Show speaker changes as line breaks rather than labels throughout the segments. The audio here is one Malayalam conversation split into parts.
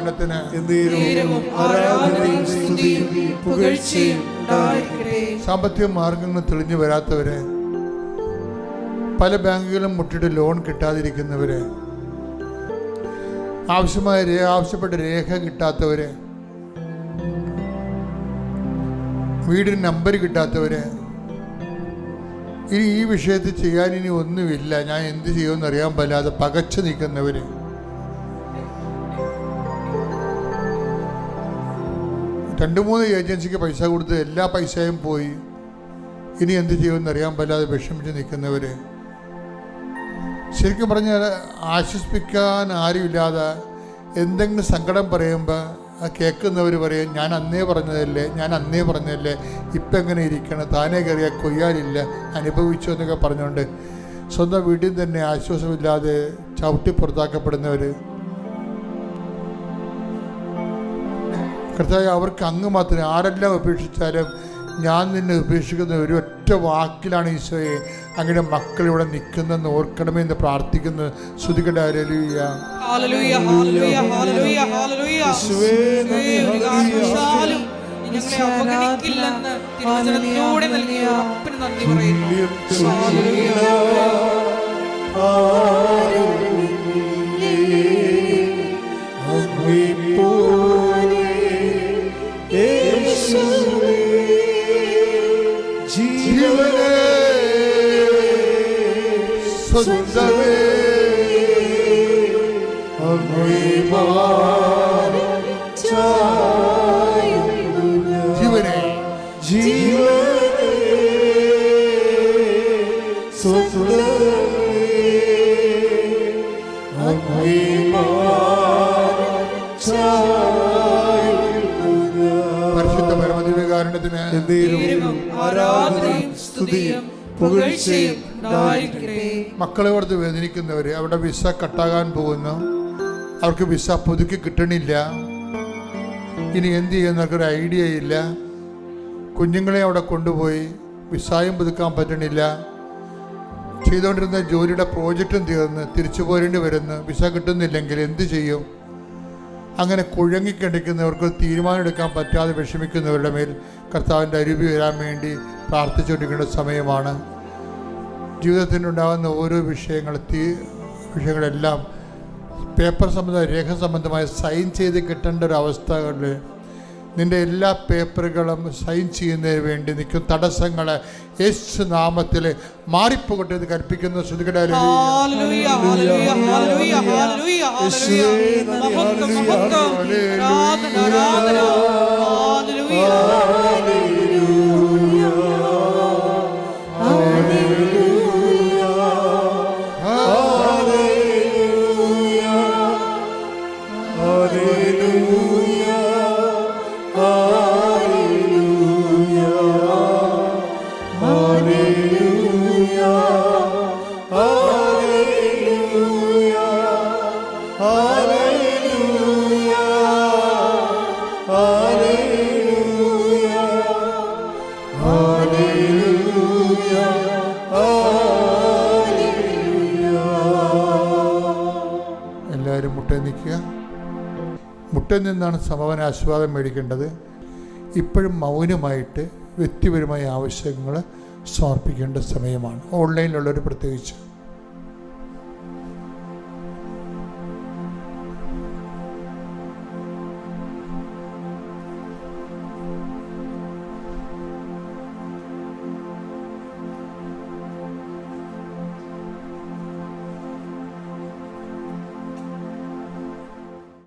കാരണത്തിന് സാമ്പത്തിക മാർഗങ്ങൾ തെളിഞ്ഞു വരാത്തവരെ, പല ബാങ്കുകളും മുട്ടിട്ട് ലോൺ കിട്ടാതിരിക്കുന്നവരെ, ആവശ്യപ്പെട്ട രേഖ കിട്ടാത്തവരെ, വീടിന് നമ്പർ കിട്ടാത്തവരെ, ഇനി ഈ വിഷയത്തിൽ ചെയ്യാൻ ഇനി ഒന്നുമില്ല, ഞാൻ എന്ത് ചെയ്യുമെന്ന് അറിയാൻ പറ്റാതെ പകച്ചു നിൽക്കുന്നവർ, 2-3 ഏജൻസിക്ക് പൈസ കൊടുത്ത് എല്ലാ പൈസയും പോയി, ഇനി എന്ത് ചെയ്യുമെന്ന് അറിയാൻ പറ്റാതെ വിഷമിച്ച് നിൽക്കുന്നവർ, ശരിക്കും പറഞ്ഞാൽ ആശ്വസിപ്പിക്കാൻ ആരുമില്ലാതെ എന്തെങ്കിലും സങ്കടം പറയുമ്പോൾ ആ കേൾക്കുന്നവർ പറയും, ഞാൻ അന്നേ പറഞ്ഞതല്ലേ, ഇപ്പം എങ്ങനെ ഇരിക്കണം, താനേ കയറിയാൽ കൊയ്യാനില്ല, അനുഭവിച്ചു എന്നൊക്കെ പറഞ്ഞുകൊണ്ട് സ്വന്തം വീട്ടിൽ തന്നെ ആശ്വാസമില്ലാതെ ചവിട്ടി പുറത്താക്കപ്പെടുന്നവർ, കർത്താവേ അവർക്ക് അങ്ങ് മാത്രമേ, ആരെല്ലാം ഉപേക്ഷിച്ചാലും ഞാൻ നിന്നെ ഉപേക്ഷിക്കുന്ന ഒരു ഒറ്റ വാക്കിലാണ് ഈശോയെ അങ്ങനെ മക്കൾ ഇവിടെ നിൽക്കുന്നെന്ന് ഓർക്കണമേ എന്ന് പ്രാർത്ഥിക്കുന്നു. സ്തുതിക്കട്ടെ. ഹല്ലേലൂയ, ഹല്ലേലൂയ, ഹല്ലേലൂയ, ഹല്ലേലൂയ, ഹല്ലേലൂയ.
ഞങ്ങളെ അവഗണിക്കില്ലെന്ന് തിരുവചനത്തിലൂടെ നൽകിയ ഉറപ്പിന് നന്ദി പറയുന്നു.
ജീവനേ സ്വന്തമേ ജീവനേ പരിശുദ്ധ പരമദിവ്യകാരുണ്യത്തിന്
ആരാധനയും സ്തുതിയും പുകഴ്ചയും ഉണ്ടായിരിക്കട്ടെ.
മക്കളെ ഓർത്ത് വേദനിക്കുന്നവർ, അവിടെ വിസ കട്ടാകാൻ പോകുന്നു, അവർക്ക് വിസ പുതുക്കി കിട്ടണില്ല, ഇനി എന്ത് ചെയ്യുന്നവർക്കൊരു ഐഡിയ ഇല്ല, കുഞ്ഞുങ്ങളെ അവിടെ കൊണ്ടുപോയി വിസയും പുതുക്കാൻ പറ്റണില്ല, ചെയ്തുകൊണ്ടിരുന്ന ജോലിയുടെ പ്രോജക്റ്റും തീർന്ന് തിരിച്ചു പോരേണ്ടി വരുന്നു, വിസ കിട്ടുന്നില്ലെങ്കിൽ എന്ത് ചെയ്യും? അങ്ങനെ കുഴങ്ങിക്കിടക്കുന്നവർക്ക് തീരുമാനം എടുക്കാൻ പറ്റാതെ വിഷമിക്കുന്നവരുടെ മേൽ കർത്താവിൻ്റെ അരുവി വരാൻ വേണ്ടി പ്രാർത്ഥിച്ചുകൊണ്ടിരിക്കേണ്ട സമയമാണ്. ജീവിതത്തിനുണ്ടാകുന്ന ഓരോ വിഷയങ്ങളെല്ലാം പേപ്പർ സംബന്ധമായ രേഖ സംബന്ധമായ സൈൻ ചെയ്ത് കിട്ടേണ്ട ഒരു അവസ്ഥകളിൽ നിൻ്റെ എല്ലാ പേപ്പറുകളും സൈൻ ചെയ്യുന്നതിന് വേണ്ടി നിൽക്കുന്ന തടസ്സങ്ങളെ യേശു നാമത്തിൽ മാറിപ്പോകട്ടെ എന്ന് കൽപ്പിക്കുന്നു. ശ്രുതികട എല്ലാവരും മുട്ടേ നിൽക്കുക. മുട്ടയിൽ നിന്നാണ് സമാപന ആശീർവാദം മേടിക്കേണ്ടത്. ഇപ്പോഴും മൗനമായിട്ട് വ്യക്തിപരമായ ആവശ്യങ്ങൾ സമർപ്പിക്കേണ്ട സമയമാണ്, ഓൺലൈനിലുള്ളവർ പ്രത്യേകിച്ച്.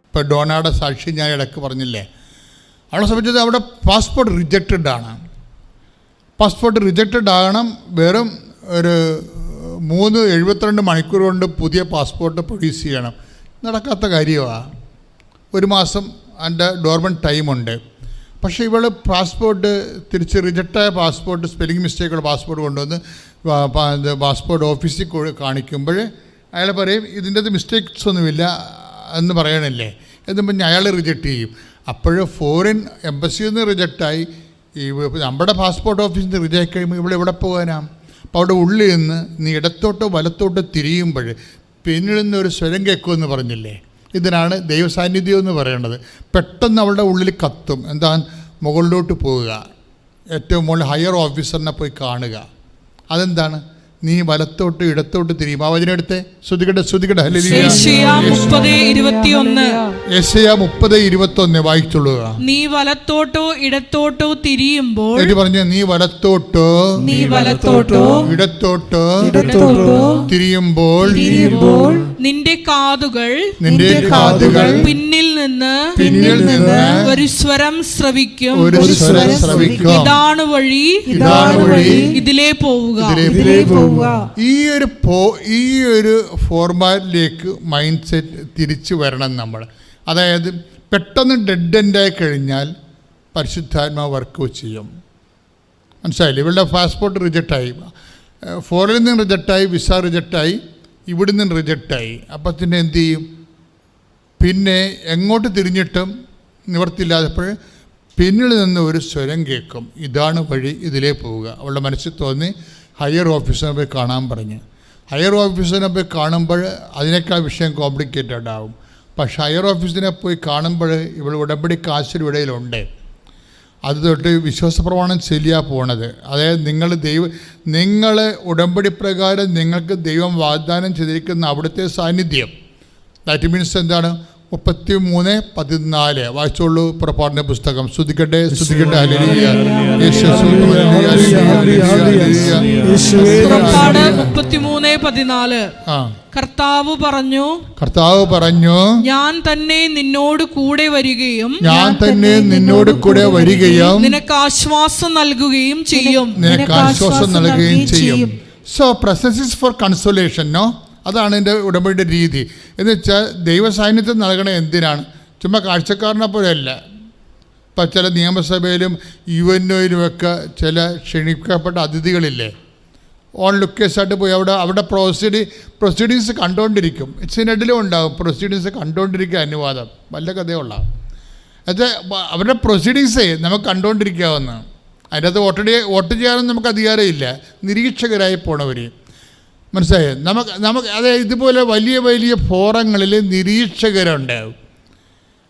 ഇപ്പോൾ ഡോണയുടെ സാക്ഷി ഞാൻ ഇടയ്ക്ക് പറഞ്ഞില്ലേ, അവളെ സംബന്ധിച്ചത് അവിടെ പാസ്പോർട്ട് റിജക്റ്റഡ് ആണ്. പാസ്പോർട്ട് റിജക്റ്റഡ് ആകണം. വെറും ഒരു 72 മണിക്കൂർ കൊണ്ട് പുതിയ പാസ്പോർട്ട് പ്രൊഡ്യൂസ് ചെയ്യണം. നടക്കാത്ത കാര്യമാണ്. 1 മാസം അതിൻ്റെ ഡോർമെൻറ്റ് ടൈമുണ്ട്. പക്ഷേ ഇവൾ പാസ്പോർട്ട് തിരിച്ച് റിജക്റ്റായ പാസ്പോർട്ട്, സ്പെല്ലിംഗ് മിസ്റ്റേക്കുള്ള പാസ്പോർട്ട് കൊണ്ടുവന്ന് പാസ്പോർട്ട് ഓഫീസിൽ കാണിക്കുമ്പോൾ അയാൾ പറയും ഇതിൻ്റെ മിസ്റ്റേക്സ് ഒന്നുമില്ല എന്ന് പറയണില്ലേ എന്ന് പറഞ്ഞ് അയാൾ റിജക്റ്റ് ചെയ്യും. അപ്പോൾ ഫോറിൻ എംബസിയിൽ നിന്ന് റിജക്റ്റായി, ഈ നമ്മുടെ പാസ്പോർട്ട് ഓഫീസിൽ നിന്ന് റിജക്റ്റ് കഴിയുമ്പോൾ ഇവിടെ എവിടെ പോകാനാ? അപ്പോൾ അവിടെ ഉള്ളിൽ നിന്ന് നീ ഇടത്തോട്ടോ വലത്തോട്ടോ തിരിയുമ്പോൾ പിന്നിൽ നിന്ന് ഒരു സ്വരം കേൾക്കുമെന്ന് പറഞ്ഞില്ലേ, ഇതിനാണ് ദൈവസാന്നിധ്യം എന്ന് പറയുന്നത്. പെട്ടെന്ന് അവളുടെ ഉള്ളിൽ കത്തും. എന്താ? മുകളിലോട്ട് പോവുക, ഏറ്റവും മുകളിൽ ഹയർ ഓഫീസറിനെ പോയി കാണുക. അതെന്താണ്? നീ വലത്തോട്ട് ഇടത്തോട്ട് തിരിയും. ആ വചനം എടുത്തേ, ശ്രുതികട്ടെ.
യെശയ്യാ
30:21 വായിച്ചോളുക.
നീ വലത്തോട്ടോ ഇടത്തോട്ടോ തിരിയുമ്പോൾ,
പറഞ്ഞു, നീ വലത്തോട്ടോ ഇടത്തോട്ടോ തിരിയുമ്പോൾ
നിന്റെ കാതുകൾ പിന്നിൽ നിന്ന് ഒരു സ്വരം ശ്രവിക്കും. ഇതാണ് വഴി, ഇതിലേ പോവുക.
ഈ ഒരു ഫോർമാറ്റിലേക്ക് മൈൻഡ് സെറ്റ് തിരിച്ചു വരണം നമ്മൾ. അതായത് പെട്ടെന്ന് ഡെഡ് എൻഡായി കഴിഞ്ഞാൽ പരിശുദ്ധാത്മാവ് വർക്ക് ചെയ്യും. മനസ്സിലായില്ലേ? ഇവളുടെ പാസ്പോർട്ട് റിജക്റ്റായി, ഫോറിൽ നിന്ന് റിജക്റ്റായി, വിസ റിജക്റ്റായി, ഇവിടെ നിന്ന് റിജക്റ്റായി. അപ്പം പിന്നെ എന്ത് ചെയ്യും? പിന്നെ എങ്ങോട്ട് തിരിഞ്ഞിട്ടും നിവർത്തില്ലാത്തപ്പോൾ പിന്നിൽ നിന്ന് ഒരു സ്വരം കേൾക്കും, ഇതാണ് വഴി, ഇതിലേ പോവുക. അവളുടെ മനസ്സിൽ തോന്നി ഹയർ ഓഫീസറിനെ പോയി കാണാൻ പറഞ്ഞ്. ഹയർ ഓഫീസറിനെ പോയി കാണുമ്പോൾ അതിനേക്കാൾ വിഷയം കോംപ്ലിക്കേറ്റഡ് ആവും. പക്ഷേ ഹയർ ഓഫീസിനെ പോയി കാണുമ്പോൾ ഇവിടെ ഉടമ്പടി കാശിനിടയിലുണ്ട്. അത് തൊട്ട് വിശ്വാസപ്രമാണം ശരിയാ പോണത്. അതായത് നിങ്ങൾ ഉടമ്പടി പ്രകാരം നിങ്ങൾക്ക് ദൈവം വാഗ്ദാനം ചെയ്തിരിക്കുന്ന അവിടുത്തെ സാന്നിധ്യം. ദാറ്റ് മീൻസ് എന്താണ്? 33:14 വായിച്ചോളൂ. പുറപ്പാടിന്റെ പുസ്തകം. സ്തുതിക്കട്ടെ.
പുറപ്പാട് 33:14. കർത്താവ് പറഞ്ഞു, ഞാൻ തന്നെ നിന്നോട് കൂടെ വരികയും നിനക്ക് ആശ്വാസം നൽകുകയും ചെയ്യും.
So presence is for consolation. No, അതാണ് എൻ്റെ ഉടമ്പടിയുടെ രീതി. എന്ന് വെച്ചാൽ ദൈവസാന്നിധ്യം നൽകണത് എന്തിനാണ്? ചുമ്മാ കാഴ്ചക്കാരനെ പോലെയല്ല. ഇപ്പം ചില നിയമസഭയിലും യുഎൻഒയിലുമൊക്കെ ചില ക്ഷണിക്കപ്പെട്ട അതിഥികളില്ലേ, ഓൺ ലുക്കേഴ്സായിട്ട് പോയി അവിടെ പ്രൊസീഡിങ്സ് കണ്ടുകൊണ്ടിരിക്കും. സിനഡിലും ഉണ്ടാകും പ്രൊസീഡിങ്സ് കണ്ടുകൊണ്ടിരിക്കുക അനുവാദം. വല്ല കഥയുള്ള അത് അവരുടെ പ്രൊസീഡിങ്സേ നമുക്ക് കണ്ടുകൊണ്ടിരിക്കാവുന്ന. അതിനകത്ത് വോട്ട് ചെയ്യാനൊന്നും നമുക്ക് അധികാരമില്ല. നിരീക്ഷകരായി പോണവർ. മനസ്സിലായോ? നമുക്ക് അതായത് ഇതുപോലെ വലിയ ഫോറങ്ങളിൽ നിരീക്ഷകരുണ്ടാവും.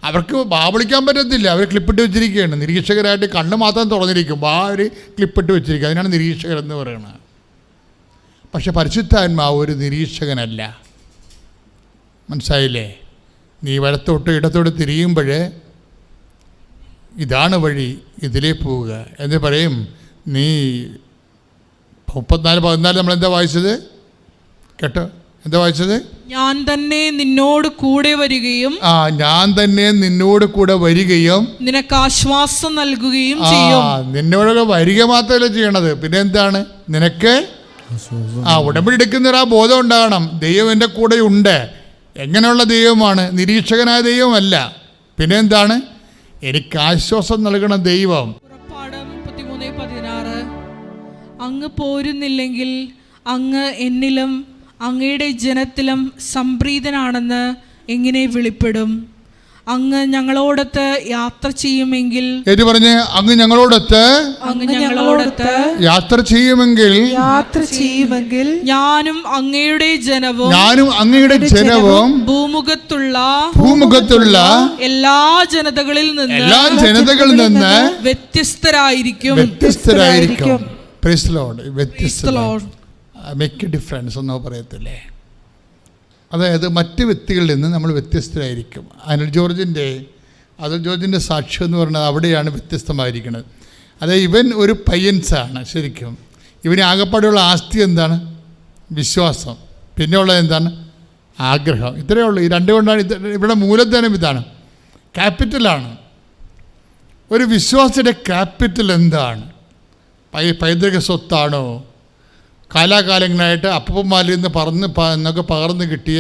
അവർക്ക് വിളിക്കാൻ പറ്റത്തില്ല. അവർ ക്ലിപ്പിട്ട് വെച്ചിരിക്കുകയാണ്. നിരീക്ഷകരായിട്ട് കണ്ണ് മാത്രം തുറന്നിരിക്കും, അവർ ക്ലിപ്പിട്ട് വെച്ചിരിക്കുക. അതിനാണ് നിരീക്ഷകരെന്ന് പറയുന്നത്. പക്ഷെ പരിശുദ്ധാത്മാവ് ഒരു നിരീക്ഷകനല്ല. മനസ്സിലായില്ലേ? നീ വലത്തോട്ട് ഇടത്തോട്ട് തിരിയുമ്പോൾ ഇതാണ് വഴി, ഇതിലേ പോവുക എന്ന് പറയും. നീ 34:14 നമ്മളെന്താ വായിച്ചത്? കേട്ടോ, എന്താ വായിച്ചത്?
ഞാൻ തന്നെ നിന്നോട് കൂടെ വരികയും നിനക്ക് ആശ്വാസം നൽകുകയും ചെയ്യും.
നിന്നോട് വരിക മാത്രമല്ല ചെയ്യണത്, പിന്നെ എന്താണ്? നിനക്ക് ഉടമ്പടി എടുക്കുന്നൊരു ബോധം ഉണ്ടാകണം. ദൈവം എൻ്റെ കൂടെ ഉണ്ട്. എങ്ങനെയുള്ള ദൈവമാണ്? നിരീക്ഷകനായ ദൈവമല്ല. പിന്നെ എന്താണ്? എനിക്ക് ആശ്വാസം നൽകണ ദൈവം.
പുറപ്പാട് 33:16. അങ്ങ് പോരുന്നില്ലെങ്കിൽ അങ്ങ് എന്നിലും അങ്ങയുടെ ജനത്തിലും സംപ്രീതനാണെന്ന് എങ്ങനെ വെളിപ്പെടും? അങ്ങ് ഞങ്ങളോടൊത്ത് യാത്ര ചെയ്യുമെങ്കിൽ
അങ്ങ് ഞങ്ങളോടൊത്ത് യാത്ര ചെയ്യുമെങ്കിൽ
ഞാനും അങ്ങയുടെ ജനവും ഭൂമുഖത്തുള്ള എല്ലാ ജനതകളിൽ നിന്ന് വ്യത്യസ്തരായിരിക്കും.
Praise the Lord. Make a difference എന്നോ പറയത്തില്ലേ? അതായത് മറ്റ് വ്യക്തികളിൽ നിന്ന് നമ്മൾ വ്യത്യസ്തരായിരിക്കും. അനിൽ ജോർജിൻ്റെ സാക്ഷ്യം എന്ന് പറയുന്നത് അവിടെയാണ് വ്യത്യസ്തമായിരിക്കുന്നത്. അതായത് ഇവൻ ഒരു പയ്യൻസാണ്. ശരിക്കും ഇവന് ആകപ്പാടെയുള്ള ആസ്തി എന്താണ്? വിശ്വാസം. പിന്നെ ഉള്ളത് എന്താണ്? ആഗ്രഹം. ഇത്രയേ ഉള്ളൂ. ഈ രണ്ട് കൊണ്ടാണ് ഇവിടെ മൂലധനം ഇതാണ്, ക്യാപിറ്റലാണ്. ഒരു വിശ്വാസിയുടെ ക്യാപിറ്റൽ എന്താണ്? പൈതൃക സ്വത്താണോ? കാലാകാലങ്ങളായിട്ട് അപ്പന്മാരിൽ നിന്ന് പകർന്ന് കിട്ടിയ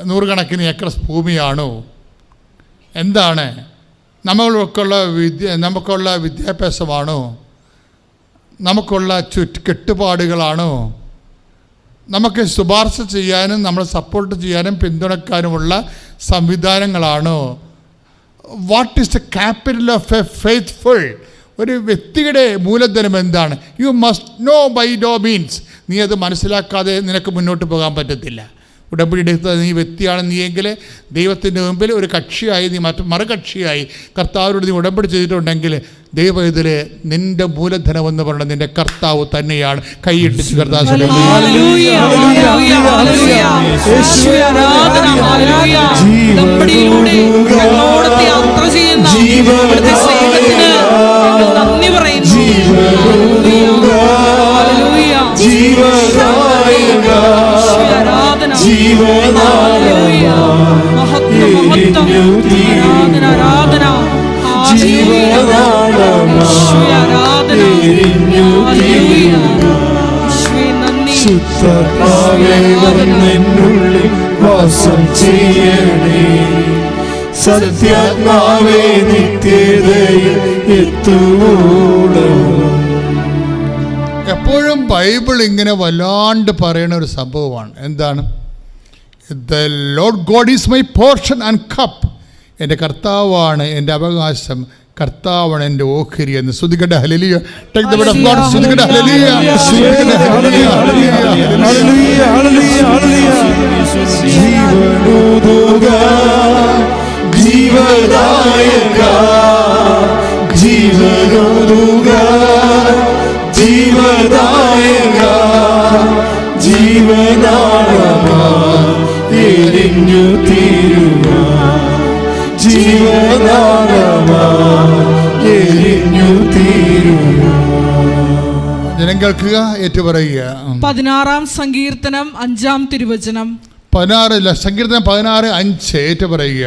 100 കണക്കിന് ഏക്കർ ഭൂമിയാണോ? എന്താണ്? നമുക്കുള്ള വിദ്യാഭ്യാസമാണോ? നമുക്കുള്ള കെട്ടുപാടുകളാണോ? നമുക്ക് ശുപാർശ ചെയ്യാനും നമ്മളെ സപ്പോർട്ട് ചെയ്യാനും പിന്തുണക്കാനുമുള്ള സംവിധാനങ്ങളാണോ? What is the capital of a faithful? ഒരു വ്യക്തിയുടെ മൂലധനം എന്താണ്? You must know by no means. നീ അത് മനസ്സിലാക്കാതെ നിനക്ക് മുന്നോട്ട് പോകാൻ പറ്റത്തില്ല. ഉടമ്പടി എടുത്ത നീ വ്യക്തിയാണ് നീയെങ്കിൽ ദൈവത്തിൻ്റെ മുമ്പിൽ ഒരു കക്ഷിയായി നീ മറുകക്ഷിയായി കർത്താവിനോട് നീ ഉടമ്പടി ചെയ്തിട്ടുണ്ടെങ്കിൽ ദൈവം ഇതിൽ നിന്റെ മൂലധനം എന്ന് പറയുന്നത് നിന്റെ കർത്താവ് തന്നെയാണ്. കൈയിട്ടിച്ച് കർത്താവ്
വാസം ചെയ്യണേ, സത്യാത്മാവേ നിത്യതയിൽ എത്തുവോളം.
എപ്പോഴും ബൈബിൾ ഇങ്ങനെ വല്ലാണ്ട് പറയുന്ന ഒരു സംഭവമാണ്. എന്താണ്? The Lord God is my portion and cup. എൻ്റെ കർത്താവാണ് എൻ്റെ അവകാശം, കർത്താവാണ് എൻ്റെ ഓഹരി എന്ന്. സ്തുതിക്കട്ടെ ഹല്ലേലൂയ. Take the word of God. സ്തുതിക്കട്ടെ ഹല്ലേലൂയ. സ്തുതിക്കട്ടെ ഹല്ലേലൂയ. ഹല്ലേലൂയ. ഹല്ലേലൂയ.
ജീവനുദുക ജീവദായക, ജീവനുദുക ജീവദായക, ജീവനാളമായി എരിഞ്ഞു തീരുക, ജീവനാളമായി എരിഞ്ഞു തീരുക.
ജനം കേൾക്കുക, ഏറ്റുപറയുക.
16 സങ്കീർത്തനം 5 തിരുവചനം.
16 സങ്കീർത്തനം 16:5 ഏറ്റുപറയുക.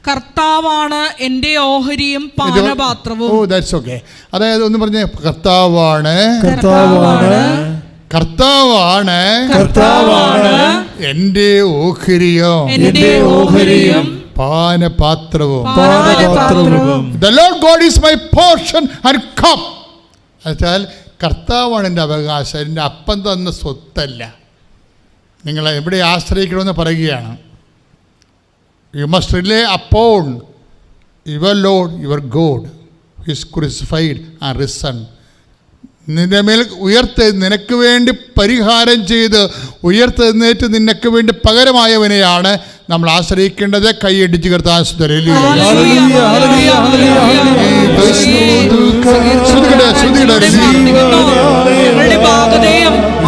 കർത്താവാണ് എൻ്റെ ഓഹരിയും പാനപാത്രവും.
ഓ ദാറ്റ്സ് ഓക്കെ. അതായത് ഒന്ന് പറഞ്ഞേ, കർത്താവാണ്
കർത്താവാണ്
കർത്താവാണ്
കർത്താവാണ്
എൻ്റെ ഓഹരിയും
എൻ്റെ ഓഹരിയും
പാനപാത്രവും.
പാനപാത്രവും.
The Lord God is my portion and cup. എന്നുവെച്ചാൽ കർത്താവാണ് എൻ്റെ അവകാശം, എൻ്റെ അപ്പം തന്ന സ്വത്തല്ല. നിങ്ങൾ എവിടെ ആശ്രയിക്കണമെന്ന് പറയുകയാണ്. You must relay upon your load your God his crucified and risen. നിന്റെ മേൽ നിനക്ക് വേണ്ടി പരിഹാരം ചെയ്ത് ഉയർത്തെഴുന്നേറ്റ് നിനക്ക് വേണ്ടി പകരമായവനെയാണ് നമ്മൾ ആശ്രയിക്കേണ്ടത്. കൈയടിച്ച് കർത്താവ്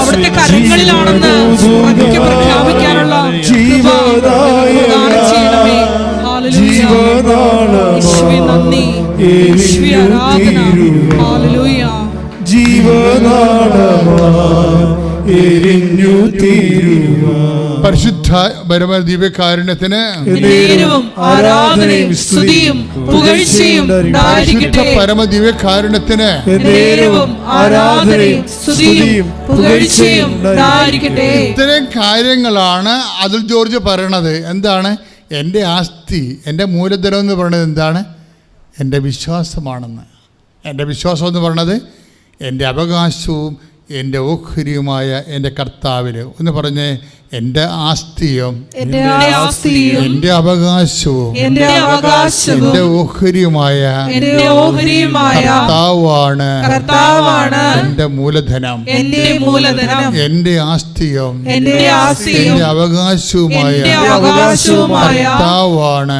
അവിടുത്തെ കരങ്ങളിലാണെന്ന് പ്രഖ്യാപിക്കാനുള്ള
പരിശുദ്ധ പരമ ദിവ്യകാരുണ്യത്തിന്
ആരാധനയും സ്തുതിയും പുകഴ്ചയും
പരിശുദ്ധ പരമ ദിവ്യകാരുണ്യത്തിന്
ആരാധനയും സ്തുതിയും പുകഴ്ചയും
ഇത്തരം കാര്യങ്ങളാണ് അതുൽ ജോർജ് പറയണത്. എന്താണ്? എൻ്റെ ആസ്തി, എൻ്റെ മൂലധനം എന്ന് പറയുന്നത് എന്താണ്? എൻ്റെ വിശ്വാസമാണെന്ന്. എൻ്റെ വിശ്വാസം എന്ന് പറയുന്നത് എൻ്റെ അവകാശവും എൻ്റെ ഓഹരിയുമായ എൻ്റെ കർത്താവിൽ. ഒന്ന് പറഞ്ഞേ, എൻ്റെ ആസ്തിയും എൻ്റെ അവകാശവും എൻ്റെ ഓഹരിയുമായ കർത്താവാണ് എൻ്റെ മൂലധനം. എൻ്റെ ആസ്തിയും എൻ്റെ അവകാശവുമായ കർത്താവാണ്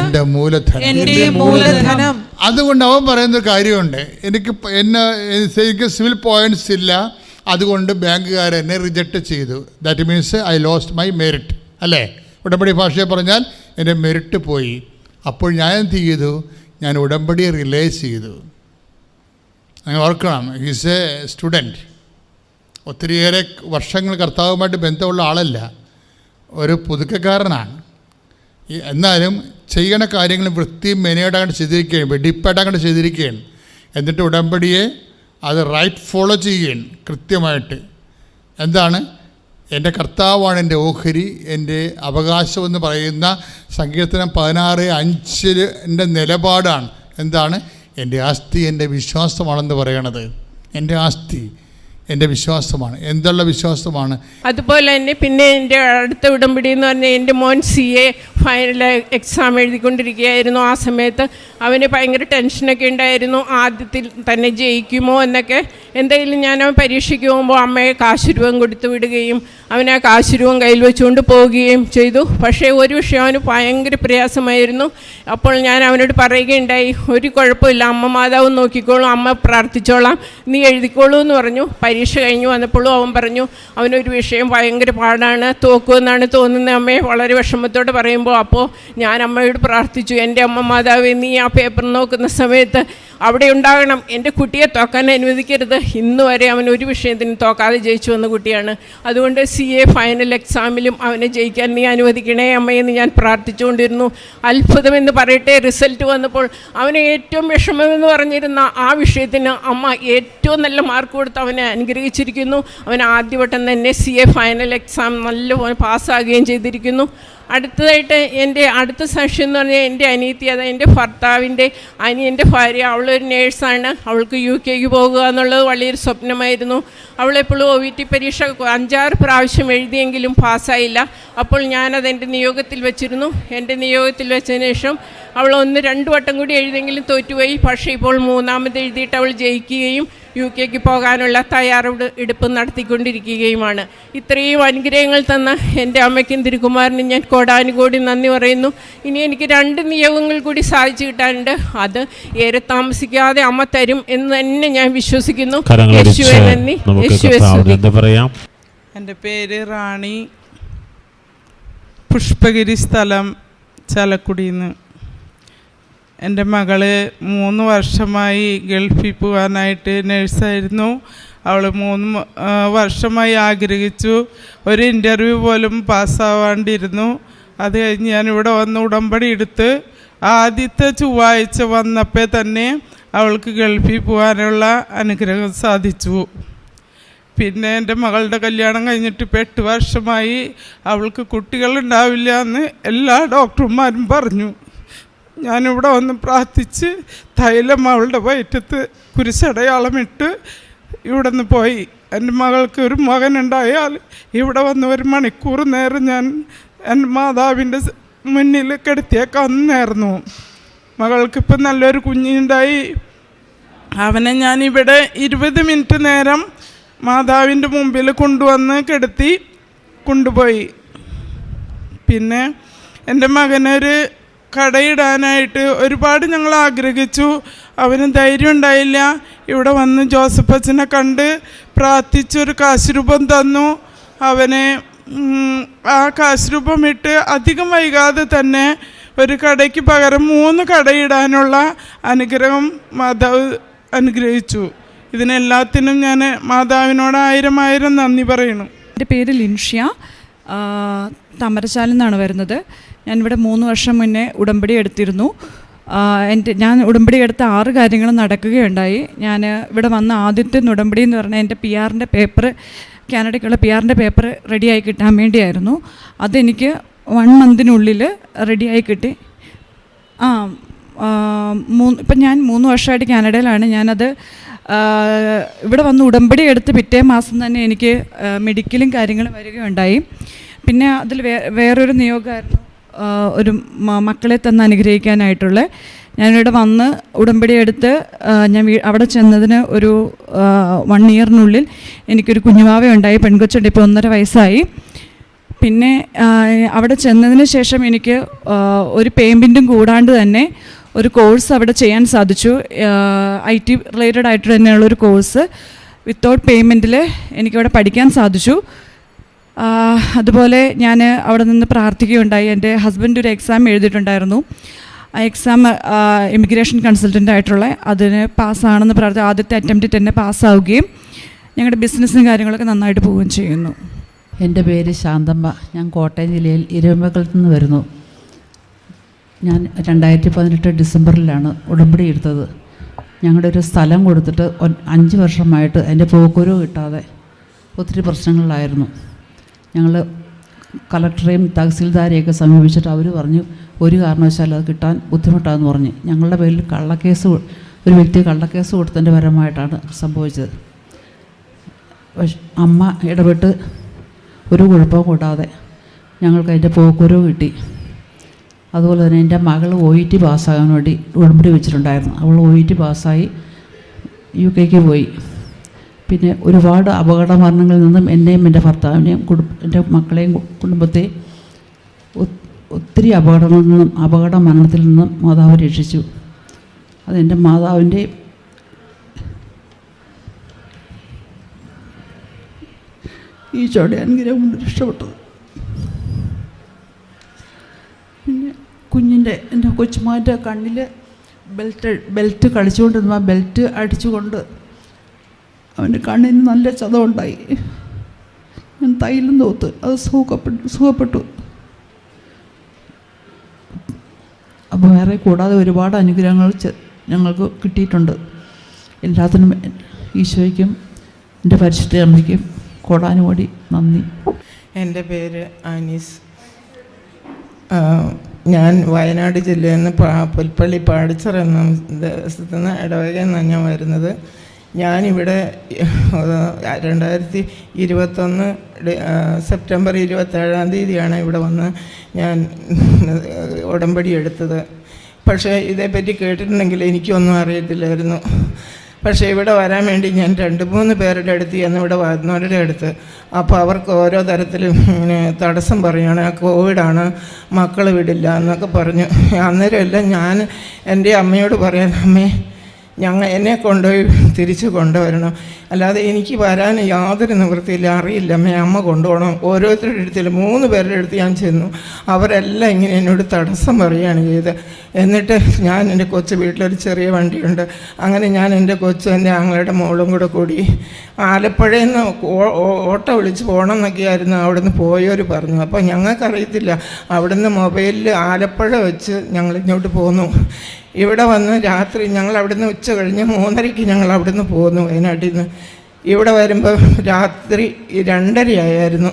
എൻ്റെ മൂലധനം. അതുകൊണ്ട് അവൻ പറയുന്നൊരു കാര്യമുണ്ട്, എനിക്ക് സിവിൽ പോയിന്റ്സ് ഇല്ല, അതുകൊണ്ട് ബാങ്കുകാർ എന്നെ റിജക്റ്റ് ചെയ്തു. That means I lost my merit, അല്ലേ? ഉടമ്പടി ഭാഷയെ പറഞ്ഞാൽ എൻ്റെ മെറിറ്റ് പോയി. അപ്പോൾ ഞാൻ എന്ത് ചെയ്തു? ഞാൻ ഉടമ്പടി റിലൈസ് ചെയ്തു. നിങ്ങൾ ഓർക്കണം, ഹീസ് എ സ്റ്റുഡൻറ്റ്. ഒത്തിരിയേറെ വർഷങ്ങൾ കർത്താവുമായിട്ട് ബന്ധമുള്ള ആളല്ല, ഒരു പുതുക്കക്കാരനാണ്. എന്നാലും ചെയ്യണ കാര്യങ്ങൾ വൃത്തിയും മെനയോടായിട്ട് ചെയ്തിരിക്കുകയാണ്, വെടിപ്പായിട്ടായിട്ട് ചെയ്തിരിക്കുകയാണ്. എന്നിട്ട് ഉടമ്പടിയെ അത് റൈറ്റ് ഫോളോ ചെയ്യുകയാണ് കൃത്യമായിട്ട്. എന്താണ്? എൻ്റെ കർത്താവാണ് എൻ്റെ ഓഹരി, എൻ്റെ അവകാശമെന്ന് പറയുന്ന സങ്കീർത്തനം 16:5 നിലപാടാണ്. എന്താണ്? എൻ്റെ ആസ്തി എൻ്റെ വിശ്വാസമാണെന്ന് പറയണത്. എൻ്റെ ആസ്തി എൻ്റെ വിശ്വാസമാണ്. എന്തുള്ള വിശ്വാസമാണ്?
അതുപോലെ തന്നെ പിന്നെ എൻ്റെ അടുത്ത ഉടമ്പടി എന്ന് പറഞ്ഞാൽ എൻ്റെ മോൻ CA ഫൈനൽ എക്സാം എഴുതിക്കൊണ്ടിരിക്കുകയായിരുന്നു. ആ സമയത്ത് അവന് ഭയങ്കര ടെൻഷനൊക്കെ ഉണ്ടായിരുന്നു, ആദ്യത്തിൽ തന്നെ ജയിക്കുമോ എന്നൊക്കെ. എന്തെങ്കിലും ഞാൻ അവൻ പരീക്ഷയ്ക്ക് പോകുമ്പോൾ അമ്മയെ കാശുരൂപം കൊടുത്തു വിടുകയും അവനെ കാശുരൂപം കയ്യിൽ വെച്ചുകൊണ്ട് പോവുകയും ചെയ്തു. പക്ഷേ ഒരു വിഷയം അവന് ഭയങ്കര പ്രയാസമായിരുന്നു. അപ്പോൾ ഞാൻ അവനോട് പറയുകയുണ്ടായി, ഒരു കുഴപ്പമില്ല, അമ്മ മാതാവ് നോക്കിക്കോളും, അമ്മ പ്രാർത്ഥിച്ചോളാം, നീ എഴുതിക്കോളൂ എന്ന് പറഞ്ഞു. പരീക്ഷ കഴിഞ്ഞ് വന്നപ്പോഴും അവൻ പറഞ്ഞു അവനൊരു വിഷയം ഭയങ്കര പാടാണ്, തോക്കുമെന്നാണ് തോന്നുന്നത് അമ്മയെ വളരെ വിഷമത്തോടെ പറയുമ്പോൾ, അപ്പോൾ ഞാൻ അമ്മയോട് പ്രാർത്ഥിച്ചു, എൻ്റെ അമ്മ മാതാവ് നീ ആ പേപ്പർ നോക്കുന്ന സമയത്ത് അവിടെ ഉണ്ടാകണം, എൻ്റെ കുട്ടിയെ തോക്കാൻ അനുവദിക്കരുത്. ഇന്ന് വരെ അവൻ ഒരു വിഷയത്തിന് തോക്കാതെ ജയിച്ചു വന്ന കുട്ടിയാണ്. അതുകൊണ്ട് CA ഫൈനൽ എക്സാമിലും അവനെ ജയിക്കാൻ നീ അനുവദിക്കണേ അമ്മയെന്ന് ഞാൻ പ്രാർത്ഥിച്ചുകൊണ്ടിരുന്നു. അത്ഭുതമെന്ന് പറയട്ടെ, റിസൾട്ട് വന്നപ്പോൾ അവന് ഏറ്റവും വിഷമമെന്ന് പറഞ്ഞിരുന്ന ആ വിഷയത്തിന് അമ്മ ഏറ്റവും നല്ല മാർക്ക് കൊടുത്ത് അവനെ അനുഗ്രഹിച്ചിരിക്കുന്നു. അവൻ ആദ്യവട്ടം തന്നെ CA ഫൈനൽ എക്സാം നല്ലപോലെ പാസ്സാകുകയും ചെയ്തിരിക്കുന്നു. അടുത്തതായിട്ട് എൻ്റെ അടുത്ത സാക്ഷ്യം എന്ന് പറഞ്ഞാൽ എൻ്റെ അനിയത്തി, അത് എൻ്റെ ഭർത്താവിൻ്റെ അനിയൻ്റെ ഭാര്യ, അവളൊരു നേഴ്സാണ്. അവൾക്ക് UK പോകുക എന്നുള്ളത് വലിയൊരു സ്വപ്നമായിരുന്നു. അവളെപ്പോഴും OVT പരീക്ഷ 5-6 പ്രാവശ്യം എഴുതിയെങ്കിലും പാസ്സായില്ല. അപ്പോൾ ഞാനത് എൻ്റെ നിയോഗത്തിൽ വെച്ചിരുന്നു. എൻ്റെ നിയോഗത്തിൽ വെച്ചതിന് ശേഷം അവൾ 1-2 വട്ടം കൂടി എഴുതിയെങ്കിലും തോറ്റുപോയി. പക്ഷേ ഇപ്പോൾ 3ാമത് എഴുതിയിട്ട് അവൾ ജയിക്കുകയും UK പോകാനുള്ള തയ്യാറെടുപ്പ് നടത്തിക്കൊണ്ടിരിക്കുകയുമാണ്. ഇത്രയും അനുഗ്രഹങ്ങൾ തന്ന എൻ്റെ അമ്മയ്ക്കും തിരുക്കുമാരനും ഞാൻ കോടാനുകോടി നന്ദി പറയുന്നു. ഇനി എനിക്ക് 2 നിയോഗങ്ങൾ കൂടി സാധിച്ചു കിട്ടാനുണ്ട്. അത് ഏറെ താമസിക്കാതെ അമ്മ തരും എന്ന് തന്നെ ഞാൻ വിശ്വസിക്കുന്നു. യേശുവേ നന്ദി, യേശുവേ സ്തുതി.
എൻ്റെ പേര് റാണി, പുഷ്പഗിരി, സ്ഥലം ചാലക്കുടിയിൽ. എൻ്റെ മകള് 3 വർഷമായി ഗൾഫിൽ പോകാനായിട്ട് നഴ്സായിരുന്നു. അവൾ 3 വർഷമായി ആഗ്രഹിച്ചു. ഒരു ഇൻ്റർവ്യൂ പോലും പാസ്സാവാണ്ടിരുന്നു. അത് കഴിഞ്ഞ് ഞാനിവിടെ വന്ന് ഉടമ്പടി എടുത്ത് ആദ്യത്തെ ചൊവ്വാഴ്ച വന്നപ്പോൾ തന്നെ അവൾക്ക് ഗൾഫിൽ പോകാനുള്ള അനുഗ്രഹം സാധിച്ചു. പിന്നെ എൻ്റെ മകളുടെ കല്യാണം കഴിഞ്ഞിട്ട് ഇപ്പോൾ 8 വർഷമായി. അവൾക്ക് കുട്ടികളുണ്ടാവില്ല എന്ന് എല്ലാ ഡോക്ടർമാരും പറഞ്ഞു. ഞാനിവിടെ വന്ന് പ്രാർത്ഥിച്ച് തൈലം അവളുടെ വയറ്റത്ത് കുരിശടയാളമിട്ട് ഇവിടെ നിന്ന് പോയി. എൻ്റെ മകൾക്ക് ഒരു മകനുണ്ടായാൽ ഇവിടെ വന്ന് 1 മണിക്കൂർ നേരം ഞാൻ എൻ്റെ മാതാവിൻ്റെ മുന്നിൽ കിടത്തിയേക്കാവുന്നായിരുന്നു. മകൾക്കിപ്പം നല്ലൊരു കുഞ്ഞുണ്ടായി. അവനെ ഞാനിവിടെ 20 മിനിറ്റ് നേരം മാതാവിൻ്റെ മുമ്പിൽ കൊണ്ടുവന്ന് കിടത്തി കൊണ്ടുപോയി. പിന്നെ എൻ്റെ മകനൊരു കടയിടാനായിട്ട് ഒരുപാട് ഞങ്ങൾ ആഗ്രഹിച്ചു. അവന് ധൈര്യം ഉണ്ടായില്ല. ഇവിടെ വന്ന് ജോസഫ് അച്ഛനെ കണ്ട് പ്രാർത്ഥിച്ചൊരു കാശുരൂപം തന്നു. അവനെ ആ കാശുരൂപം ഇട്ട് അധികം വൈകാതെ തന്നെ ഒരു കടയ്ക്ക് പകരം 3 കടയിടാനുള്ള അനുഗ്രഹം മാതാവ് അനുഗ്രഹിച്ചു. ഇതിനെല്ലാത്തിനും ഞാൻ മാതാവിനോട് 1000 നന്ദി പറയുന്നു.
എൻ്റെ പേര് ലിൻഷ്യ, തമരശാലിൽ നിന്നാണ് വരുന്നത്. ഞാനിവിടെ 3 വർഷം മുന്നേ ഉടമ്പടി എടുത്തിരുന്നു. ഞാൻ ഉടമ്പടി എടുത്ത 6 കാര്യങ്ങൾ നടക്കുകയുണ്ടായി. ഞാൻ ഇവിടെ വന്ന ആദ്യത്തെ ഉടമ്പടി എന്ന് പറഞ്ഞാൽ എൻ്റെ PR-ൻ്റെ പേപ്പർ, കാനഡയ്ക്കുള്ള PR-ൻ്റെ പേപ്പർ റെഡിയായി കിട്ടാൻ വേണ്ടിയായിരുന്നു. അതെനിക്ക് 1 മന്തിനുള്ളിൽ റെഡിയായി കിട്ടി. ഇപ്പം ഞാൻ 3 വർഷമായിട്ട് കാനഡയിലാണ്. ഞാനത് ഇവിടെ വന്ന് ഉടമ്പടി എടുത്ത് പിറ്റേ മാസം തന്നെ എനിക്ക് മെഡിക്കലും കാര്യങ്ങളും വരികയുണ്ടായി. പിന്നെ അതിൽ വേറൊരു നിയോഗമായിരുന്നു, ഒരു മക്കളെ തന്ന് അനുഗ്രഹിക്കാനായിട്ടുള്ള. ഞാനിവിടെ വന്ന് ഉടമ്പടി എടുത്ത് ഞാൻ അവിടെ ചെന്നതിന് ഒരു 1 ഇയറിനുള്ളിൽ എനിക്കൊരു കുഞ്ഞുവാവയുണ്ടായി. പെൺകൊച്ചുണ്ട്, ഇപ്പോൾ 1.5 വയസ്സായി. പിന്നെ അവിടെ ചെന്നതിന് ശേഷം എനിക്ക് ഒരു പേയ്മെൻറ്റും കൂടാണ്ട് തന്നെ ഒരു കോഴ്സ് അവിടെ ചെയ്യാൻ സാധിച്ചു. IT റിലേറ്റഡ് ആയിട്ട് തന്നെയുള്ളൊരു കോഴ്സ് വിത്തൗട്ട് പേയ്മെൻറ്റിൽ എനിക്കവിടെ പഠിക്കാൻ സാധിച്ചു. അതുപോലെ ഞാൻ അവിടെ നിന്ന് പ്രാർത്ഥിക്കുകയുണ്ടായി. എൻ്റെ ഹസ്ബൻഡ് ഒരു എക്സാം എഴുതിയിട്ടുണ്ടായിരുന്നു. ആ എക്സാം ഇമിഗ്രേഷൻ കൺസൾട്ടൻ്റ് ആയിട്ടുള്ള അതിന് പാസ്സാണെന്ന് പ്രാർത്ഥിച്ചു. ആദ്യത്തെ അറ്റംപ്റ്റിൽ തന്നെ പാസ്സാവുകയും ഞങ്ങളുടെ ബിസിനസ്സും കാര്യങ്ങളൊക്കെ നന്നായിട്ട് പോവുകയും ചെയ്യുന്നു.
എൻ്റെ പേര് ശാന്തമ്മ. ഞാൻ കോട്ടയം ജില്ലയിൽ ഇരുമ്പകലത്ത് നിന്ന് വരുന്നു. ഞാൻ 2018 ഡിസംബറിലാണ് ഉടമ്പടി എടുത്തത്. ഞങ്ങളുടെ ഒരു സ്ഥലം കൊടുത്തിട്ട് 5 വർഷമായിട്ട് അതിൻ്റെ പോക്കുരവ് കിട്ടാതെ ഒത്തിരി പ്രശ്നങ്ങളിലായിരുന്നു. ഞങ്ങൾ കളക്ടറെയും തഹസിൽദാരെയൊക്കെ സമീപിച്ചിട്ട് അവർ പറഞ്ഞു ഒരു കാരണവശാലും അത് കിട്ടാൻ ബുദ്ധിമുട്ടാണെന്ന് പറഞ്ഞ് ഞങ്ങളുടെ പേരിൽ ഒരു വ്യക്തി കള്ളക്കേസ് കൊടുത്തതിൻ്റെ പരമായിട്ടാണ് സംഭവിച്ചത്. പക്ഷെ അമ്മ ഇടപെട്ട് ഒരു കുഴപ്പവും കൂടാതെ ഞങ്ങൾക്ക് അതിൻ്റെ പോക്കുരവ് കിട്ടി. അതുപോലെ തന്നെ എൻ്റെ മകൾ OET പാസ്സാകാൻ വേണ്ടി ഉടമ്പടി വെച്ചിട്ടുണ്ടായിരുന്നു. അവൾ OET പാസ്സായി UK പോയി. പിന്നെ ഒരുപാട് അപകട മരണങ്ങളിൽ നിന്നും എന്നെയും എൻ്റെ ഭർത്താവിനെയും എൻ്റെ മക്കളെയും കുടുംബത്തെയും ഒത്തിരി അപകട മരണത്തിൽ നിന്നും മാതാവ് രക്ഷിച്ചു. അതെൻ്റെ മാതാവിൻ്റെ ഈശോയുടെ അനുഗ്രഹം കൊണ്ട് രക്ഷപ്പെട്ടത്. പിന്നെ എൻ്റെ കൊച്ചുമാൻ്റെ കണ്ണിൽ ബെൽറ്റ് കളിച്ചുകൊണ്ടിരുന്ന ബെൽറ്റ് അടിച്ചുകൊണ്ട് അവൻ്റെ കണ്ണിന് നല്ല ചതവുണ്ടായി. ഞാൻ തൈലം തോത്ത് അത് സുഖപ്പെട്ടു. അപ്പോൾ വേറെ കൂടാതെ ഒരുപാട് അനുഗ്രഹങ്ങൾ ഞങ്ങൾക്ക് കിട്ടിയിട്ടുണ്ട്. എല്ലാത്തിനും ഈശോയ്ക്കും എൻ്റെ പരിശുദ്ധ അമ്മയ്ക്കും കോടാനുകോടി നന്ദി.
എൻ്റെ പേര് ആനീസ്. ഞാൻ വയനാട് ജില്ലയിൽ നിന്ന് പുൽപ്പള്ളി പാടിച്ചർ എന്ന ദേശത്തു നിന്ന് ഇടവകയിൽ നിന്നാണ് ഞാൻ വരുന്നത്. ഞാനിവിടെ 2021 സെപ്റ്റംബർ 27-ാം തീയതിയാണ് ഇവിടെ വന്ന് ഞാൻ ഉടമ്പടി എടുത്തത്. പക്ഷേ ഇതേപ്പറ്റി കേട്ടിട്ടുണ്ടെങ്കിൽ എനിക്കൊന്നും അറിയത്തില്ലായിരുന്നു. പക്ഷേ ഇവിടെ വരാൻ വേണ്ടി ഞാൻ 2-3 പേരുടെ അടുത്ത് എന്നിവിടെ വരുന്നവരുടെ അടുത്ത്, അപ്പോൾ അവർക്ക് ഓരോ തരത്തിലും ഇങ്ങനെ തടസ്സം പറയുകയാണ്. കോവിഡാണ്, മക്കൾ വിടില്ല എന്നൊക്കെ പറഞ്ഞു. അന്നേരമെല്ലാം ഞാൻ എൻ്റെ അമ്മയോട് പറയാൻ, അമ്മേ എന്നെ കൊണ്ടുപോയി തിരിച്ച് കൊണ്ടുവരണം, അല്ലാതെ എനിക്ക് വരാൻ യാതൊരു നിവൃത്തിയില്ല, അറിയില്ല അമ്മേ, അമ്മ കൊണ്ടുപോകണം. ഓരോരുത്തരുടെ അടുത്തില്ല 3 പേരുടെ അടുത്ത് ഞാൻ ചെന്നു. അവരെല്ലാം ഇങ്ങനെ എന്നോട് തടസ്സം പറയുകയാണ് ചെയ്തത്. എന്നിട്ട് ഞാൻ എൻ്റെ കൊച്ചു വീട്ടിലൊരു ചെറിയ വണ്ടിയുണ്ട്, അങ്ങനെ ഞാൻ എൻ്റെ കൊച്ചു എൻ്റെ ആങ്ങളുടെ മോളും കൂടി ആലപ്പുഴയിൽ നിന്ന് ഓട്ടോ വിളിച്ച് പോകണം എന്നൊക്കെയായിരുന്നു അവിടുന്ന് പോയവർ പറഞ്ഞു. അപ്പോൾ ഞങ്ങൾക്കറിയത്തില്ല, അവിടുന്ന് മൊബൈലിൽ ആലപ്പുഴ വെച്ച് ഞങ്ങൾ ഇങ്ങോട്ട് പോന്നു. ഇവിടെ വന്ന് രാത്രി ഞങ്ങൾ അവിടുന്ന് ഉച്ച കഴിഞ്ഞ് 3:30 ഞങ്ങൾ അവിടുന്ന് പോന്നു വയനാട്ടിൽ നിന്ന്. ഇവിടെ വരുമ്പോൾ രാത്രി 2:30 ആയിരുന്നു.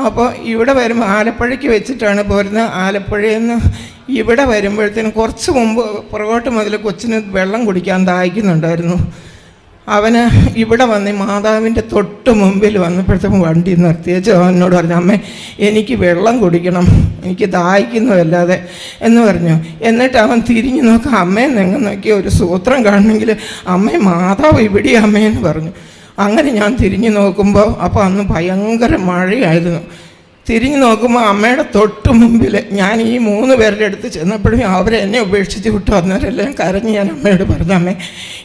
അപ്പോൾ ഇവിടെ വരുമ്പോൾ ആലപ്പുഴയ്ക്ക് വെച്ചിട്ടാണ് പോരുന്നത്. ആലപ്പുഴയിൽ നിന്ന് ഇവിടെ വരുമ്പോഴത്തേനും കുറച്ച് മുമ്പ് പുറകോട്ട് മുതൽ കൊച്ചിന് വെള്ളം കുടിക്കാൻ ദാഹിക്കുന്നുണ്ടായിരുന്നു. അവന് ഇവിടെ വന്ന് മാതാവിൻ്റെ തൊട്ട് മുമ്പിൽ വന്നപ്പോഴത്തേക്കും വണ്ടി നിർത്തിയേച്ച് അവനോട് പറഞ്ഞു, അമ്മേ എനിക്ക് വെള്ളം കുടിക്കണം, എനിക്ക് ദാഹിക്കുന്നതല്ലാതെ എന്ന് പറഞ്ഞു. എന്നിട്ട് അവൻ തിരിഞ്ഞു നോക്കാം, അമ്മയെ നെങ്ങ നോക്കിയ ഒരു സൂത്രം കാണണമെങ്കിൽ അമ്മേ മാതാവ് ഇവിടെ അമ്മയെന്ന് പറഞ്ഞു. അങ്ങനെ ഞാൻ തിരിഞ്ഞു നോക്കുമ്പോൾ അപ്പോൾ അന്ന് ഭയങ്കര മഴയായിരുന്നു. തിരിഞ്ഞു നോക്കുമ്പോൾ അമ്മയുടെ തൊട്ട് മുമ്പിൽ ഞാൻ ഈ 3 പേരുടെ അടുത്ത് ചെന്നപ്പോഴും അവരെന്നെ ഉപേക്ഷിച്ച് വിട്ടു. വന്നവരെല്ലാം കരഞ്ഞ് ഞാൻ അമ്മയോട് പറഞ്ഞു, അമ്മേ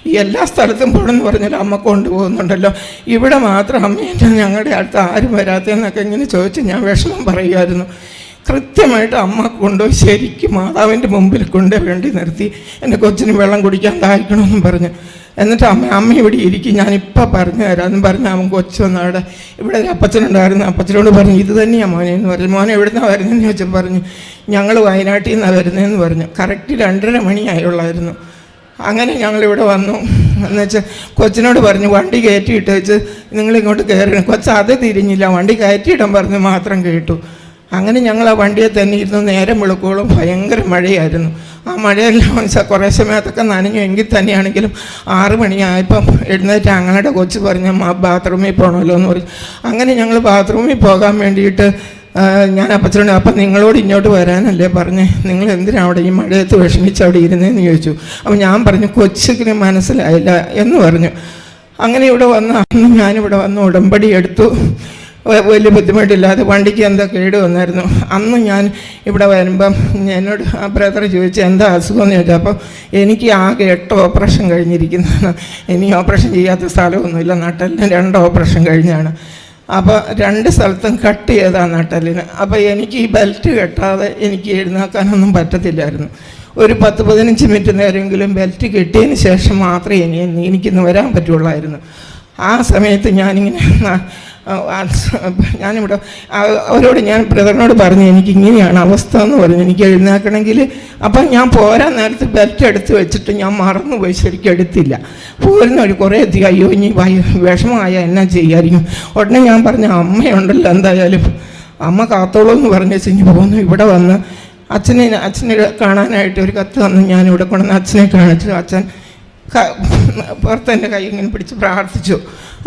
ഈ എല്ലാ സ്ഥലത്തും പോകണമെന്ന് പറഞ്ഞാൽ അമ്മ കൊണ്ടുപോകുന്നുണ്ടല്ലോ, ഇവിടെ മാത്രം അമ്മ ഞങ്ങളുടെ അടുത്ത് ആരും വരാത്തതെന്നൊക്കെ ഇങ്ങനെ ചോദിച്ച് ഞാൻ വിഷമം പറയുമായിരുന്നു. കൃത്യമായിട്ട് അമ്മ കൊണ്ടുപോയി ശരിക്കും മാതാവിൻ്റെ മുമ്പിൽ വേണ്ടി നിർത്തി. എൻ്റെ കൊച്ചിന് വെള്ളം കുടിക്കാൻ ദാഹിക്കണമെന്നും പറഞ്ഞു. എന്നിട്ട് അമ്മ ഇവിടെ ഇരിക്കും, ഞാനിപ്പോൾ പറഞ്ഞു തരാമെന്നും പറഞ്ഞ് അവൻ കൊച്ചു വന്ന് ഇവിടെ ഒരു അപ്പച്ചനുണ്ടായിരുന്നു. അപ്പച്ചനോട് പറഞ്ഞു, ഇത് തന്നെയാണ് മോനെ എന്ന് പറഞ്ഞു. മോനെ എവിടുന്നാണ് വരുന്നതെന്ന് ചോദിച്ചാൽ പറഞ്ഞു, ഞങ്ങൾ വയനാട്ടിൽ നിന്നാണ് വരുന്നതെന്ന് പറഞ്ഞു. കറക്റ്റ് 2:30 മണിയായുള്ളായിരുന്നു. അങ്ങനെ ഞങ്ങളിവിടെ വന്നു. എന്നുവെച്ചാൽ കൊച്ചിനോട് പറഞ്ഞു വണ്ടി കയറ്റിയിട്ട് വെച്ച് നിങ്ങളിങ്ങോട്ട് കയറണം. കൊച്ച് അത് തിരിഞ്ഞില്ല, വണ്ടി കയറ്റിയിടാൻ പറഞ്ഞ് മാത്രം കേട്ടു. അങ്ങനെ ഞങ്ങൾ ആ വണ്ടിയെ തന്നെ ഇരുന്നു. നേരം വെളുക്കോളം ഭയങ്കര മഴയായിരുന്നു. ആ മഴയെല്ലാം വെച്ചാൽ കുറേ സമയത്തൊക്കെ നനഞ്ഞു. എങ്കിൽ തന്നെയാണെങ്കിലും 6 മണിയായപ്പം എഴുന്നേറ്റ് ഞങ്ങളുടെ കൊച്ച് പറഞ്ഞ് ബാത്റൂമിൽ പോകണമല്ലോ എന്ന് പറഞ്ഞു. അങ്ങനെ ഞങ്ങൾ ബാത്റൂമിൽ പോകാൻ വേണ്ടിയിട്ട് ഞാൻ അപ്പച്ചനോട്, അപ്പം നിങ്ങളോട് ഇങ്ങോട്ട് വരാനല്ലേ പറഞ്ഞേ, നിങ്ങൾ എന്തിനാണ് അവിടെ ഈ മഴയത്ത് വിഷമിച്ച് അവിടെ ഇരുന്നതെന്ന് ചോദിച്ചു. അപ്പോൾ ഞാൻ പറഞ്ഞു കൊച്ചിന് മനസ്സിലായില്ല എന്ന് പറഞ്ഞു. അങ്ങനെ ഇവിടെ വന്ന് അന്ന് ഞാനിവിടെ വന്ന് ഉടമ്പടി എടുത്തു. വലിയ ബുദ്ധിമുട്ടില്ലാതെ വണ്ടിക്ക് എന്താ കേട് വന്നായിരുന്നു. അന്ന് ഞാൻ ഇവിടെ വരുമ്പം എന്നോട് ആ ബ്രദർ ചോദിച്ചു എന്താ അസുഖമെന്ന് ചോദിച്ചു. അപ്പോൾ എനിക്ക് ആകെ 8 ഓപ്പറേഷൻ കഴിഞ്ഞിരിക്കുന്നതാണ്. ഇനി ഓപ്പറേഷൻ ചെയ്യാത്ത സ്ഥലമൊന്നുമില്ല, നട്ടലിന് 2 ഓപ്പറേഷൻ കഴിഞ്ഞാണ്. അപ്പോൾ 2 സ്ഥലത്തും കട്ട് ചെയ്താണ് നട്ടലിന്. അപ്പോൾ എനിക്ക് ഈ ബെൽറ്റ് കെട്ടാതെ എനിക്ക് എഴുന്നേൽക്കാനൊന്നും പറ്റത്തില്ലായിരുന്നു. ഒരു 10-15 മിനിറ്റ് നേരമെങ്കിലും ബെൽറ്റ് കെട്ടിയതിന് ശേഷം മാത്രമേ എനിക്കിന്ന് വരാൻ പറ്റുള്ളായിരുന്നു. ആ സമയത്ത് ഞാനിവിടെ അവരോട് ഞാൻ ബ്രദറിനോട് പറഞ്ഞു എനിക്കിങ്ങനെയാണ് അവസ്ഥ എന്ന് പറഞ്ഞു, എനിക്ക് എഴുന്നേൽക്കണമെങ്കിൽ. അപ്പം ഞാൻ പോരാൻ നേരത്ത് ബെൽറ്റ് എടുത്ത് വെച്ചിട്ട് ഞാൻ മറന്നുപോയി, ശരിക്കും എടുത്തില്ല. പോരുന്ന ഒരു കുറേ അധികം അയ്യോ ഇനി വിഷമമായ എന്നാ ചെയ്യായിരിക്കും. ഉടനെ ഞാൻ പറഞ്ഞു അമ്മയുണ്ടല്ലോ എന്തായാലും അമ്മ കാത്തോളൂ എന്ന് പറഞ്ഞു വെച്ച് പോന്നു. ഇവിടെ വന്ന് അച്ഛനെ കാണാനായിട്ട് ഒരു കത്ത് വന്ന് ഞാനിവിടെ കൊണ്ടുവന്ന് അച്ഛനെ കാണിച്ചു. അച്ഛൻ പുറത്തെൻ്റെ കൈ ഇങ്ങനെ പിടിച്ച് പ്രാർത്ഥിച്ചു.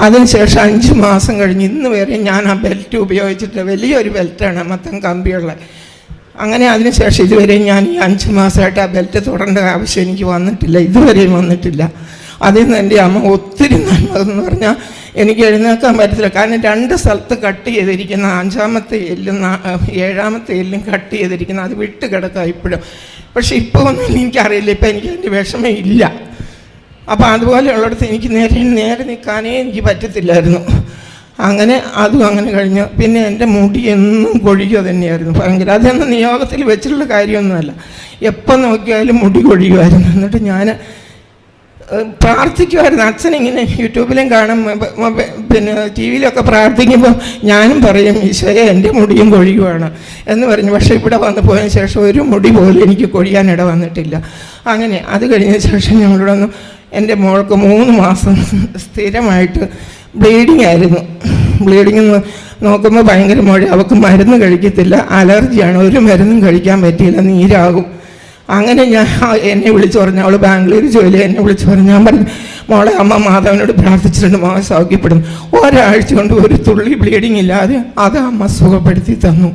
അതിനുശേഷം 5 മാസം കഴിഞ്ഞ് ഇന്ന് വരെ ഞാൻ ആ ബെൽറ്റ് ഉപയോഗിച്ചിട്ട്, വലിയൊരു ബെൽറ്റാണ് മൊത്തം കമ്പിയുള്ള. അങ്ങനെ അതിനുശേഷം ഇതുവരെ ഞാൻ ഈ 5 മാസമായിട്ട് ആ ബെൽറ്റ് തൊടേണ്ട ആവശ്യം എനിക്ക് വന്നിട്ടില്ല, ഇതുവരെയും വന്നിട്ടില്ല. അതിൽ നിന്ന് എൻ്റെ അമ്മ ഒത്തിരി നല്ലതെന്ന് പറഞ്ഞാൽ എനിക്ക് എഴുന്നേൽക്കാൻ പറ്റത്തില്ല. കാരണം 2 സ്ഥലത്ത് കട്ട് ചെയ്തിരിക്കുന്ന 5-ാമത്തെ എല്ലും 7-ാമത്തെ എല്ലും കട്ട് ചെയ്തിരിക്കുന്ന അത് വിട്ട് കിടക്കാം ഇപ്പോഴും. പക്ഷെ ഇപ്പോൾ ഒന്നും എനിക്കറിയില്ല, ഇപ്പം എനിക്ക് അതിൻ്റെ വിഷമം ഇല്ല. അപ്പോൾ അതുപോലെയുള്ളിടത്ത് എനിക്ക് നേരെ നിൽക്കാനേ എനിക്ക് പറ്റത്തില്ലായിരുന്നു. അങ്ങനെ അതും അങ്ങനെ കഴിഞ്ഞു. പിന്നെ എൻ്റെ മുടി എന്നും കൊഴിയുക തന്നെയായിരുന്നു, ഭയങ്കര. അതൊന്നും നിയോഗത്തിൽ വെച്ചിട്ടുള്ള കാര്യമൊന്നുമല്ല, എപ്പം നോക്കിയാലും മുടി കൊഴിയുമായിരുന്നു. എന്നിട്ട് ഞാൻ പ്രാർത്ഥിക്കുമായിരുന്നു. അച്ഛനിങ്ങനെ യൂട്യൂബിലും കാണും, പിന്നെ ടി വിയിലൊക്കെ പ്രാർത്ഥിക്കുമ്പോൾ ഞാനും പറയും, ഈശോയെ എൻ്റെ മുടിയും കൊഴിയുവാണ് എന്ന് പറഞ്ഞു. പക്ഷേ ഇവിടെ വന്ന് പോയതിന് ശേഷം ഒരു മുടി പോലും എനിക്ക് കൊഴിയാനിട വന്നിട്ടില്ല. അങ്ങനെ അത് കഴിഞ്ഞ ശേഷം ഞങ്ങളിവിടെ വന്നു. എൻ്റെ മോൾക്ക് 3 മാസം സ്ഥിരമായിട്ട് ബ്ലീഡിങ് ആയിരുന്നു. ബ്ലീഡിങ് നോക്കുമ്പോൾ ഭയങ്കര മുഴ. അവൾക്ക് മരുന്ന് കഴിക്കത്തില്ല, അലർജിയാണ്, ഒരു മരുന്നും കഴിക്കാൻ പറ്റിയില്ല, നീരാകും. അങ്ങനെ ഞാൻ എന്നെ വിളിച്ചു പറഞ്ഞു, അവൾ ബാംഗ്ലൂർ ജോലി, എന്നെ വിളിച്ചു പറഞ്ഞു. ഞാൻ പറഞ്ഞു, മോളെ അമ്മ മാധവനോട് പ്രാർത്ഥിച്ചിട്ടുണ്ട്, മോൻ സൗഖ്യപ്പെടുന്നു. ഒരാഴ്ച കൊണ്ട് ഒരു തുള്ളി ബ്ലീഡിങ് ഇല്ലാതെ അത് അമ്മ സുഖപ്പെടുത്തി തന്നു.